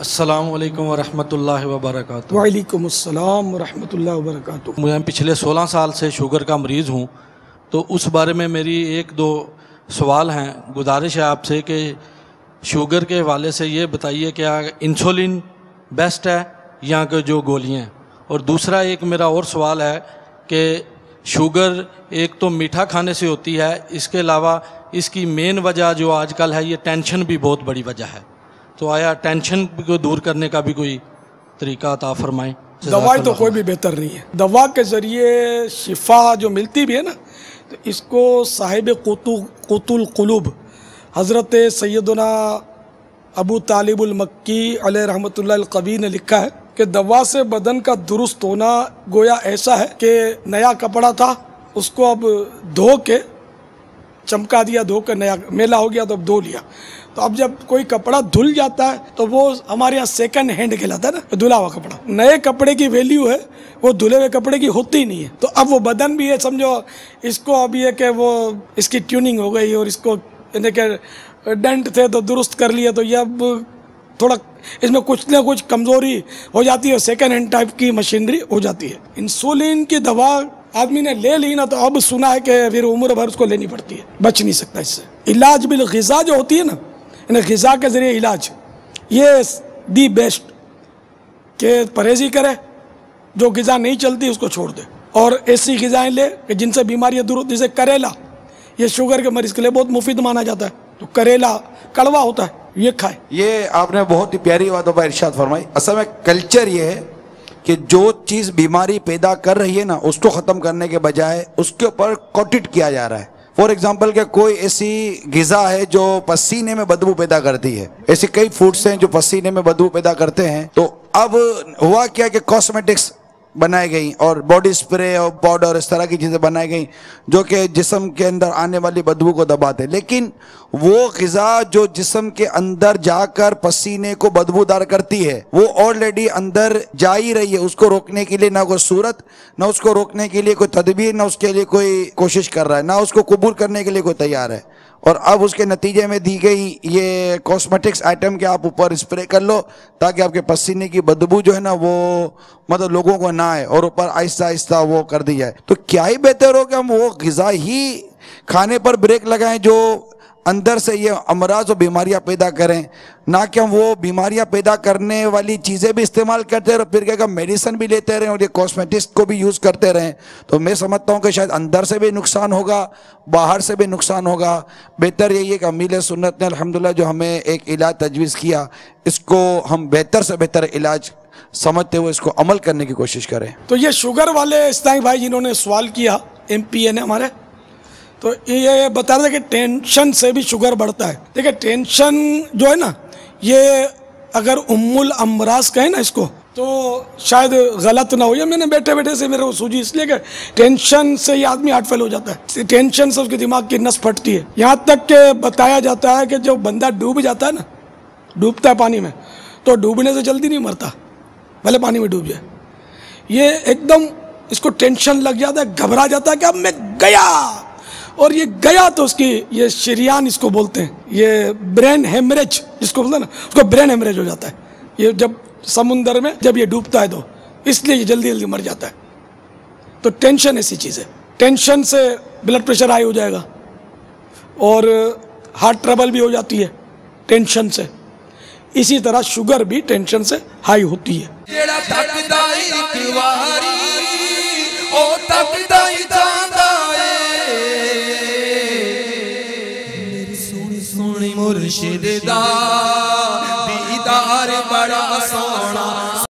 अस्सलामुअलैकुम वरहमतुल्लाहि वबरकातुहू। वालेकुम अस्सलाम वरहमतुल्लाहि वबरकातुहू। मैं पिछले 16 साल से शुगर का मरीज़ हूँ, तो उस बारे में मेरी एक दो सवाल हैं। गुजारिश है आपसे कि शुगर के हवाले से ये बताइए क्या इंसुलिन बेस्ट है या कि जो गोलियाँ हैं। और दूसरा एक मेरा और सवाल है कि शुगर एक तो मीठा खाने से होती है, इसके अलावा इसकी मेन वजह जो आजकल है ये टेंशन भी बहुत बड़ी वजह है, तो आया टेंशन को दूर करने का भी कोई तरीका अता फरमाएं। दवाई तो कोई भी बेहतर नहीं है। दवा के ज़रिए शिफा जो मिलती भी है ना, तो इसको साहिब क़ुतुल क़ुलूब हज़रत सैयदना अबू तालिबुल मक्की अलैहि रहमतुल्लाह अल कबीर ने लिखा है कि दवा से बदन का दुरुस्त होना गोया ऐसा है कि नया कपड़ा था, उसको अब धो के चमका दिया, धो कर नया मेला हो गया तो अब धो लिया। तो अब जब कोई कपड़ा धुल जाता है तो वो हमारे यहाँ सेकंड हैंड कहलाता है ना, धुला हुआ कपड़ा। नए कपड़े की वैल्यू है वो धुले हुए कपड़े की होती ही नहीं है। तो अब वो बदन भी है, समझो इसको अब ये कि वो इसकी ट्यूनिंग हो गई और इसको डेंट थे तो दुरुस्त कर लिया, तो ये अब थोड़ा इसमें कुछ ना कुछ कमज़ोरी हो जाती है, सेकंड हैंड टाइप की मशीनरी हो जाती है। इंसुलिन की दवा आदमी ने ले ली ना, तो अब सुना है कि फिर उम्र भर उसको लेनी पड़ती है, बच नहीं सकता इससे। इलाज बिल ग़िज़ा जो होती है ना, इन्हें ग़िज़ा के ज़रिए इलाज, ये दी बेस्ट के परहेज़ी करे, जो ग़िज़ा नहीं चलती उसको छोड़ दे और ऐसी ग़िज़ाएँ ले कि जिनसे बीमारियाँ दूर होती। जैसे करेला, ये शुगर के मरीज़ के लिए बहुत मुफीद माना जाता है, तो करेला कड़वा होता है, ये खाए। ये आपने बहुत ही प्यारी बातों पर इरशाद फरमाई। असल में कल्चर ये है कि जो चीज़ बीमारी पैदा कर रही है ना, उसको ख़त्म करने के बजाय उसके ऊपर कोटेड किया जा रहा है। फॉर एग्जाम्पल कि कोई ऐसी ग़िज़ा है जो पसीने में बदबू पैदा करती है, ऐसे कई फूड्स हैं जो पसीने में बदबू पैदा करते हैं। तो अब हुआ क्या कि कॉस्मेटिक्स बनाई गई और बॉडी स्प्रे और पाउडर इस तरह की चीज़ें बनाई गई जो कि जिस्म के अंदर आने वाली बदबू को दबाते। लेकिन वो ग़िज़ा जो जिस्म के अंदर जाकर पसीने को बदबूदार करती है, वो ऑलरेडी अंदर जा ही रही है। उसको रोकने के लिए ना कोई सूरत, ना उसको रोकने के लिए कोई तदबीर, ना उसके लिए कोई कोशिश कर रहा है, ना उसको कबूल करने के लिए कोई तैयार है। और अब उसके नतीजे में दी गई ये कॉस्मेटिक्स आइटम के आप ऊपर स्प्रे कर लो ताकि आपके पसीने की बदबू जो है ना वो मतलब लोगों को ना आए, और ऊपर आहिस्ता आहिस्ता वो कर दी जाए। तो क्या ही बेहतर हो कि हम वो ग़िज़ा ही खाने पर ब्रेक लगाएं जो अंदर से ये अमराज और बीमारियां पैदा करें, ना कि हम वो बीमारियां पैदा करने वाली चीज़ें भी इस्तेमाल करते रहे, फिर क्या मेडिसिन भी लेते रहें और ये कॉस्मेटिक्स को भी यूज़ करते रहें। तो मैं समझता हूँ कि शायद अंदर से भी नुकसान होगा, बाहर से भी नुकसान होगा। बेहतर यही है कि अमील सुन्नत ने अल्हम्दुलिल्लाह जो हमें एक इलाज तजवीज़ किया, इसको हम बेहतर से बेहतर इलाज समझते हुए इसको अमल करने की कोशिश करें। तो ये शुगर वाले इस्ताई भाई जिन्होंने सवाल किया, MPA ने हमारे, तो ये बता रहे थे कि टेंशन से भी शुगर बढ़ता है। देखिए टेंशन जो है ना, ये अगर उम्मुल अमराज कहे ना इसको, तो शायद गलत ना हो। ये मैंने बैठे बैठे से मेरे को सूझी, इसलिए कि टेंशन से ये आदमी हार्ट फेल हो जाता है, टेंशन से उसके दिमाग की नस फटती है। यहाँ तक के बताया जाता है कि जो बंदा डूब जाता है ना, डूबता है पानी में, तो डूबने से जल्दी नहीं मरता, भले पानी में डूब जाए। ये एकदम इसको टेंशन लग जाता है, घबरा जाता है कि अब मैं गया, और ये गया तो उसकी ये शरियान इसको बोलते हैं, ये ब्रेन हेमरेज जिसको बोलते हैं ना, उसको ब्रेन हेमरेज हो जाता है। ये जब समुंदर में जब ये डूबता है तो इसलिए ये जल्दी जल्दी मर जाता है। तो टेंशन ऐसी चीज़ है, टेंशन से ब्लड प्रेशर हाई हो जाएगा और हार्ट ट्रबल भी हो जाती है टेंशन से। इसी तरह शुगर भी टेंशन से हाई होती है। मुर्शिद दा दीदार बड़ा सोना।